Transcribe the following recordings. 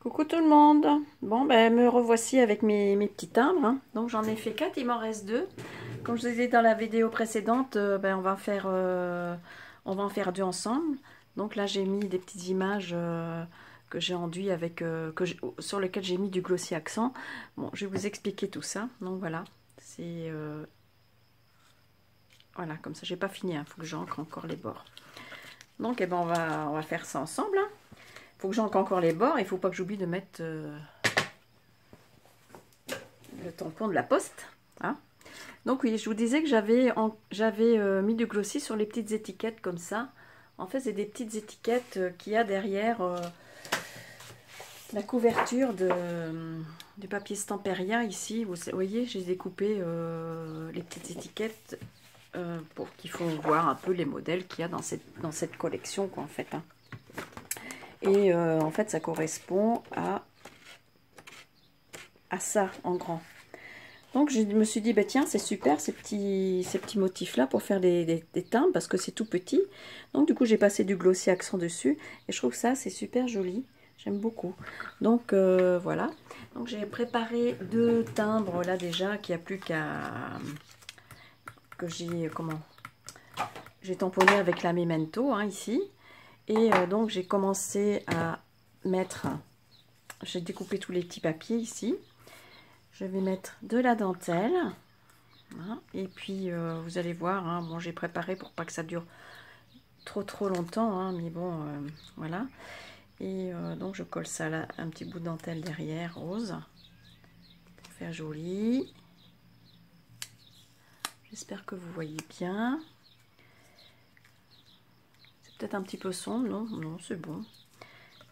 Coucou tout le monde. Bon, ben me revoici avec mes petits timbres, hein. Donc j'en ai fait 4, il m'en reste 2. Comme je vous ai dit dans la vidéo précédente, ben, on va en faire 2 ensemble. Donc là j'ai mis des petites images que j'ai enduit avec sur lesquelles j'ai mis du glossy accent. Bon, je vais vous expliquer tout ça. Donc voilà, c'est voilà, comme ça j'ai pas fini, il faut que j'encre encore les bords. Donc eh ben, on va faire ça ensemble, hein. Faut que j'encre encore les bords. Il faut pas que j'oublie de mettre le tampon de la poste, hein. Donc oui, je vous disais que j'avais mis du glossy sur les petites étiquettes comme ça. En fait, c'est des petites étiquettes qu'il y a derrière la couverture du papier Stamperia ici. Vous voyez, j'ai découpé les petites étiquettes pour qu'il faut voir un peu les modèles qu'il y a dans cette collection, quoi, en fait, hein. Et en fait, ça correspond à ça en grand. Donc je me suis dit, bah tiens, c'est super ces petits motifs-là pour faire des timbres parce que c'est tout petit. Donc du coup, j'ai passé du glossy accent dessus et je trouve que ça, c'est super joli. J'aime beaucoup. Donc voilà. Donc j'ai préparé 2 timbres là déjà, qu'il n'y a plus qu'à... que j'ai tamponné avec la Memento, hein, ici. Et donc j'ai commencé à mettre... J'ai découpé tous les petits papiers ici. Je vais mettre de la dentelle. Hein, et puis vous allez voir, hein, bon, j'ai préparé pour pas que ça dure trop longtemps, hein, mais bon, voilà. Et donc je colle ça là, un petit bout de dentelle derrière, rose, pour faire joli. J'espère que vous voyez bien. C'est peut-être un petit peu sombre, non, c'est bon.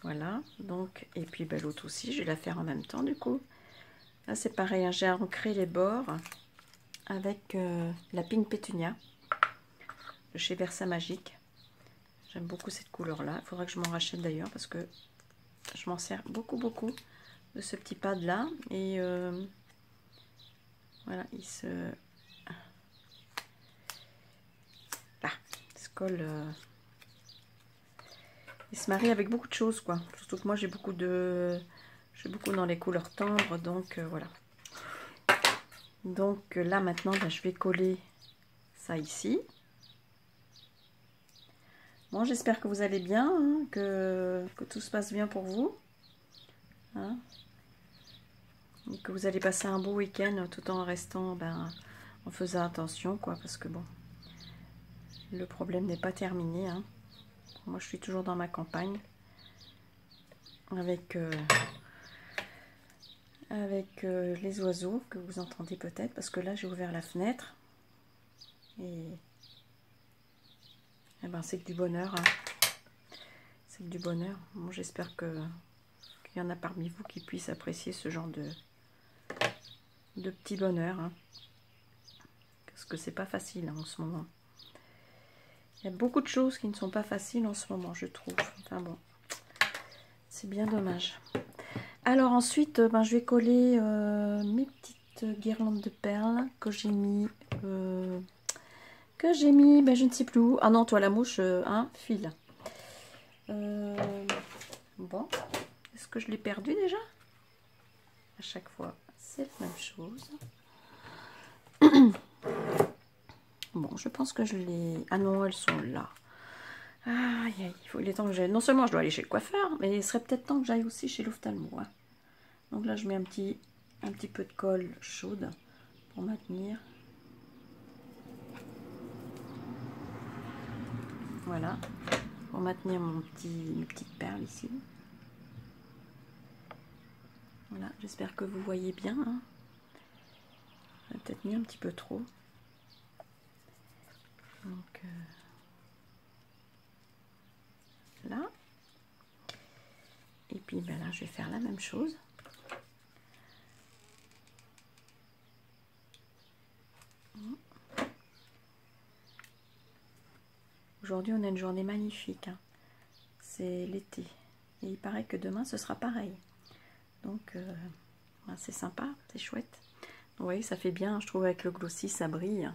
Voilà, donc, et puis ben, l'autre aussi, je vais la faire en même temps du coup. Là c'est pareil, hein, j'ai ancré les bords avec la Pink Pétunia de chez Versamagic. J'aime beaucoup cette couleur là. Il faudra que je m'en rachète d'ailleurs parce que je m'en sers beaucoup de ce petit pad là. Et voilà, il se colle. Il se marie avec beaucoup de choses, quoi. Surtout que moi j'ai beaucoup dans les couleurs tendres, donc voilà. Donc là maintenant, ben, je vais coller ça ici. Bon, j'espère que vous allez bien, hein, que tout se passe bien pour vous, hein, et que vous allez passer un beau week-end tout en restant, ben, en faisant attention, quoi, parce que bon, le problème n'est pas terminé, hein. Moi, je suis toujours dans ma campagne avec les oiseaux que vous entendez peut-être, parce que là, j'ai ouvert la fenêtre et eh ben, c'est que du bonheur, hein. C'est que du bonheur. Bon, j'espère qu'il y en a parmi vous qui puissent apprécier ce genre de petit bonheur, hein. Parce que c'est pas facile, hein, en ce moment. Il y a beaucoup de choses qui ne sont pas faciles en ce moment, je trouve. Enfin bon, c'est bien dommage. Alors ensuite, ben, je vais coller mes petites guirlandes de perles que j'ai mis, ben, je ne sais plus où. Ah non, toi la mouche, un fil. Bon, est-ce que je l'ai perdu déjà? À chaque fois, c'est la même chose. Bon, je pense que je les... Ah non, elles sont là. Aïe, il est temps que j'aille. Non seulement je dois aller chez le coiffeur, mais il serait peut-être temps que j'aille aussi chez l'ophtalmo, hein. Donc là, je mets un petit peu de colle chaude pour maintenir. Voilà, pour maintenir mes petites perles ici. Voilà, j'espère que vous voyez bien, hein. J'ai peut-être mis un petit peu trop. Donc là. Et puis ben là, je vais faire la même chose. Aujourd'hui, on a une journée magnifique, hein. C'est l'été. Et il paraît que demain, ce sera pareil. Donc, ben, c'est sympa, c'est chouette. Vous voyez, ça fait bien, je trouve, avec le glossy, ça brille.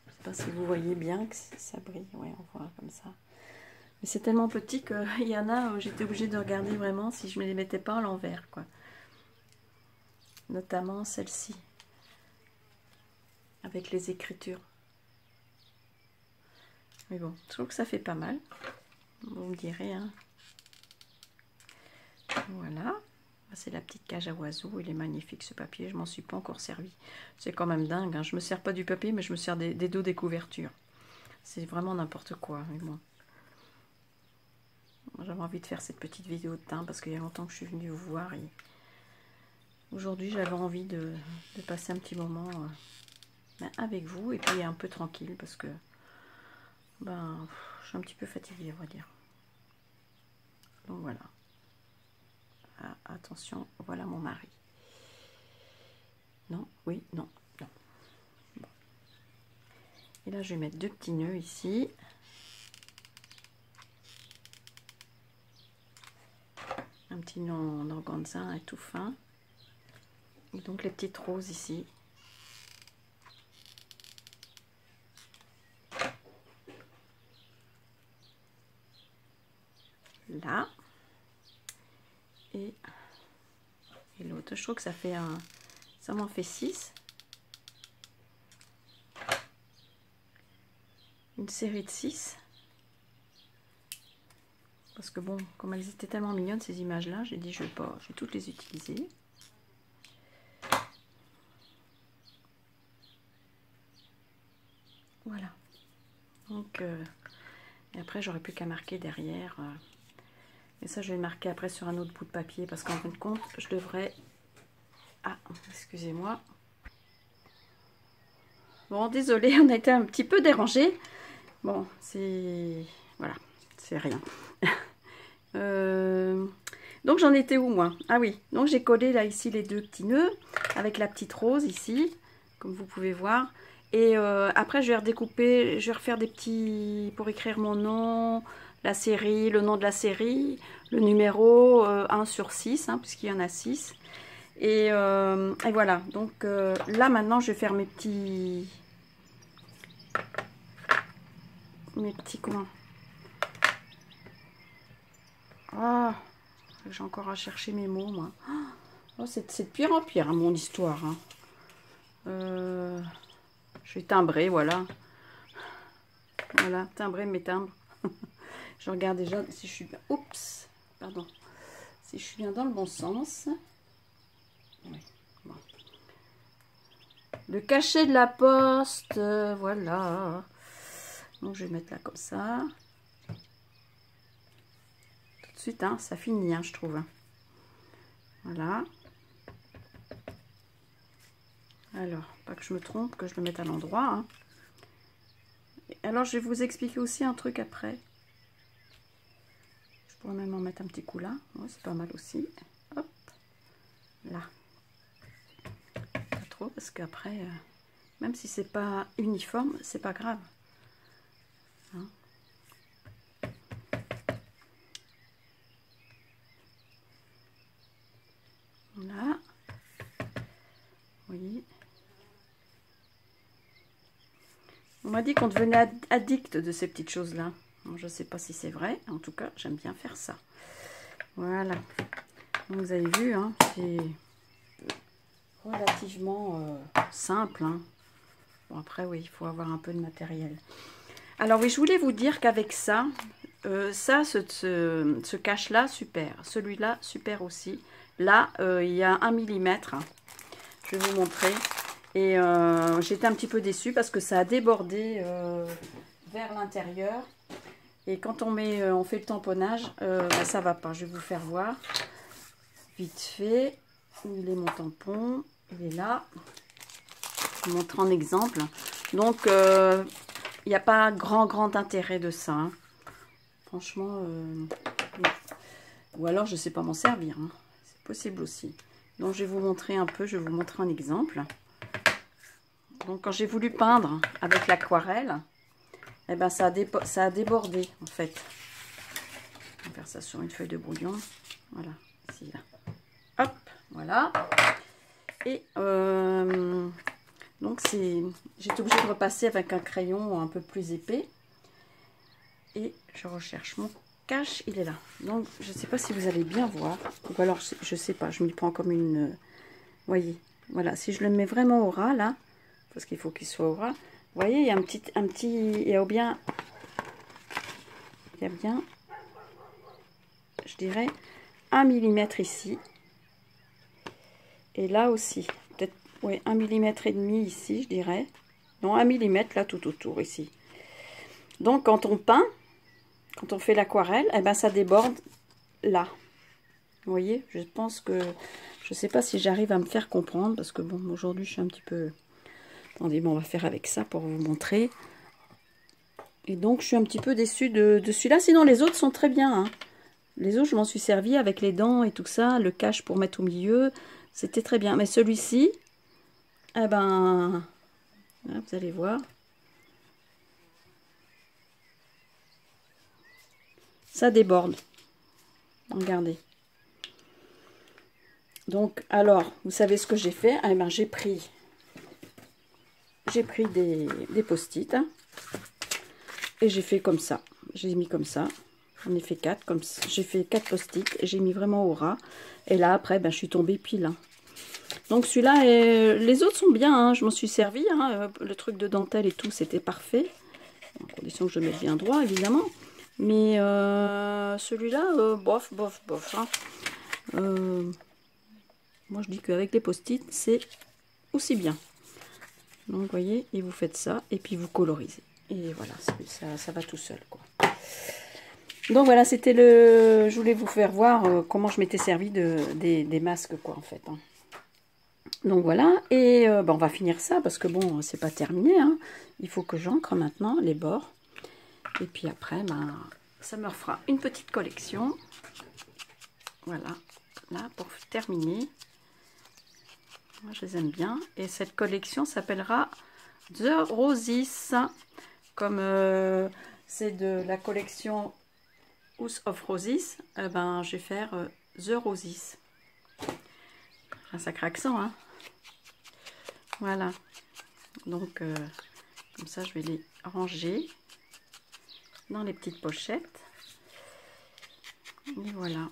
Je ne sais pas si vous voyez bien que ça brille. Oui, on voit comme ça. Mais c'est tellement petit qu'il y en a, j'étais obligée de regarder vraiment si je ne me les mettais pas à l'envers, quoi. Notamment celle-ci, avec les écritures. Mais bon, je trouve que ça fait pas mal. Vous me direz, hein. Voilà. C'est la petite cage à oiseaux. Il est magnifique ce papier. Je m'en suis pas encore servi. C'est quand même dingue, hein. Je me sers pas du papier, mais je me sers des dos des couvertures. C'est vraiment n'importe quoi. Mais bon. J'avais envie de faire cette petite vidéo de teint parce qu'il y a longtemps que je suis venue vous voir. Et aujourd'hui, j'avais envie de passer un petit moment avec vous et puis un peu tranquille parce que je suis un petit peu fatiguée, on va dire. Donc voilà. Ah, attention, voilà mon mari. Non, oui, non, non. Bon. Et là, je vais mettre 2 petits nœuds ici. Un petit nœud en organza et tout fin. Et donc les petites roses ici. Là. Et l'autre, je trouve que ça fait ça m'en fait 6. Une série de 6. Parce que bon, comme elles étaient tellement mignonnes ces images-là, j'ai dit je vais toutes les utiliser. Voilà. Donc, et après j'aurais plus qu'à marquer derrière. Et ça, je vais le marquer après sur un autre bout de papier parce qu'en fin de compte, je devrais... Ah, excusez-moi. Bon, désolé, on a été un petit peu dérangé. Bon, c'est... Voilà, c'est rien. Donc, j'en étais où, moi? Ah oui, donc j'ai collé là, ici, les 2 petits nœuds avec la petite rose ici, comme vous pouvez voir. Et après, je vais redécouper, je vais refaire des petits... pour écrire mon nom... la série, le nom de la série, le numéro 1/6, hein, puisqu'il y en a 6. Et voilà, donc là maintenant je vais faire mes petits comment. Ah, j'ai encore à chercher mes mots, moi. Oh, c'est de pire en pire, hein, mon histoire. Hein. Je vais timbrer, voilà. Voilà, timbrer mes timbres. Je regarde déjà si je suis bien. Oups, pardon. Si je suis bien dans le bon sens. Oui, bon. Le cachet de la poste, voilà. Donc je vais mettre là comme ça. Tout de suite, hein, ça finit, hein, je trouve. Voilà. Alors, pas que je me trompe, que je le mette à l'endroit. Hein. Alors, je vais vous expliquer aussi un truc après. Je pourrais même en mettre un petit coup là. Ouais, c'est pas mal aussi. Hop, là. Pas trop, parce qu'après, même si c'est pas uniforme, c'est pas grave. Hein. Là. Oui. On m'a dit qu'on devenait addict de ces petites choses-là. Je ne sais pas si c'est vrai. En tout cas, j'aime bien faire ça. Voilà. Donc, vous avez vu, hein, c'est relativement simple. Hein. Bon, après, oui, il faut avoir un peu de matériel. Alors, oui, je voulais vous dire qu'avec ça, ce cache-là, super. Celui-là, super aussi. Là, il y a 1 mm. Je vais vous montrer. Et j'étais un petit peu déçue parce que ça a débordé vers l'intérieur. Et quand on fait le tamponnage, ça va pas. Je vais vous faire voir. Vite fait. Où il est mon tampon? Il est là. Je vous montre en exemple. Donc, il n'y a pas grand intérêt de ça. Hein. Franchement, ou alors je ne sais pas m'en servir. Hein. C'est possible aussi. Donc, je vais vous montrer un peu. Je vais vous montrer un exemple. Donc, quand j'ai voulu peindre avec l'aquarelle, eh ben, ça a débordé, en fait. On va faire ça sur une feuille de brouillon. Voilà, ici, là. Hop, voilà. Et donc, j'étais obligée de repasser avec un crayon un peu plus épais. et je recherche mon cache, il est là. Donc je ne sais pas si vous allez bien voir, ou alors je sais pas, je m'y prends comme une... voyez, voilà, si je le mets vraiment au ras là, parce qu'il faut qu'il soit au ras, vous voyez, il y a il y a bien, je dirais, 1 mm ici, et là aussi, peut-être, oui, 1 mm et demi ici, je dirais, non, 1 mm là tout autour ici. Donc quand on peint, quand on fait l'aquarelle, eh ben ça déborde là. Vous voyez, je pense que... Je sais pas si j'arrive à me faire comprendre, parce que bon, aujourd'hui je suis un petit peu... Attendez, bon, on va faire avec ça pour vous montrer. Et donc je suis un petit peu déçue de celui-là, sinon les autres sont très bien. Hein. Les autres, je m'en suis servi avec les dents et tout ça, le cache pour mettre au milieu, c'était très bien. Mais celui-ci, eh ben, là, vous allez voir. Ça déborde. Regardez. Donc, alors, vous savez ce que j'ai fait? Eh ben, j'ai pris des post-it hein, et j'ai fait comme ça. J'ai mis comme ça. J'en ai fait 4, comme j'ai fait 4 post-it et j'ai mis vraiment au ras. Et là, après, ben, je suis tombée pile. Hein. Donc, celui-là, les autres sont bien. Hein, je m'en suis servi. Hein, le truc de dentelle et tout, c'était parfait. En condition que je mette bien droit, évidemment. Mais celui-là, bof, bof, bof. Hein. Moi, je dis qu'avec les post-it, c'est aussi bien. Donc, vous voyez, et vous faites ça, et puis vous colorisez. Et voilà, ça va tout seul, quoi. Donc, voilà, c'était le... Je voulais vous faire voir comment je m'étais servi des masques, quoi, en fait. Hein. Donc, voilà. Et ben, on va finir ça, parce que, bon, c'est pas terminé. Hein. Il faut que j'encre maintenant les bords. Et puis après, ben, ça me refera une petite collection. Voilà, là, pour terminer. Moi, je les aime bien. Et cette collection s'appellera The Roses. Comme c'est de la collection House of Roses, ben, je vais faire The Roses. Un sacré accent, hein. Voilà. Donc, comme ça, je vais les ranger dans les petites pochettes. Et voilà.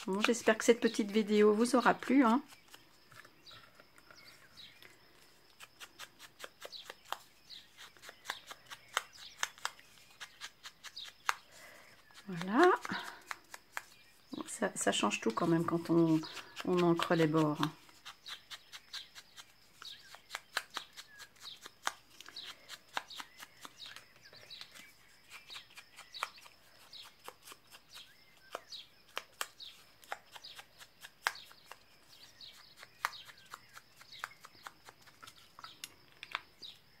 Bon, j'espère que cette petite vidéo vous aura plu. Hein. Voilà. Bon, ça change tout quand même quand on encre les bords. Hein.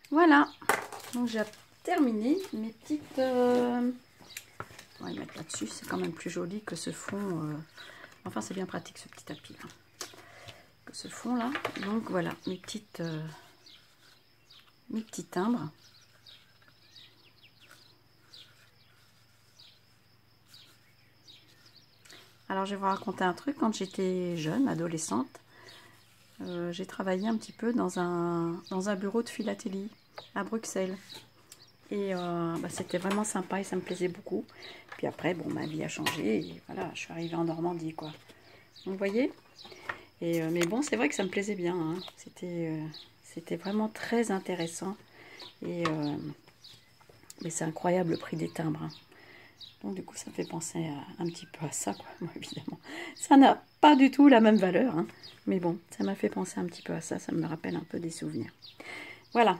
Voilà, donc j'ai terminé mes petites... On va les mettre là-dessus, c'est quand même plus joli que ce fond. Enfin, c'est bien pratique ce petit tapis là. Que ce fond là. Donc voilà, mes petits timbres. Alors je vais vous raconter un truc. Quand j'étais jeune, adolescente, j'ai travaillé un petit peu dans un bureau de philatélie à Bruxelles. Et bah, c'était vraiment sympa et ça me plaisait beaucoup. Puis après, bon, ma vie a changé et voilà, je suis arrivée en Normandie, quoi. Donc, vous voyez. Et, mais bon, c'est vrai que ça me plaisait bien. Hein. C'était vraiment très intéressant. Et mais c'est incroyable le prix des timbres. Hein. Donc du coup, ça me fait penser un petit peu à ça, quoi. Bon, évidemment, ça n'a pas du tout la même valeur. Hein. Mais bon, ça m'a fait penser un petit peu à ça. Ça me rappelle un peu des souvenirs. Voilà.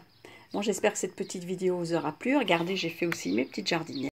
Bon, j'espère que cette petite vidéo vous aura plu. Regardez, j'ai fait aussi mes petites jardinières.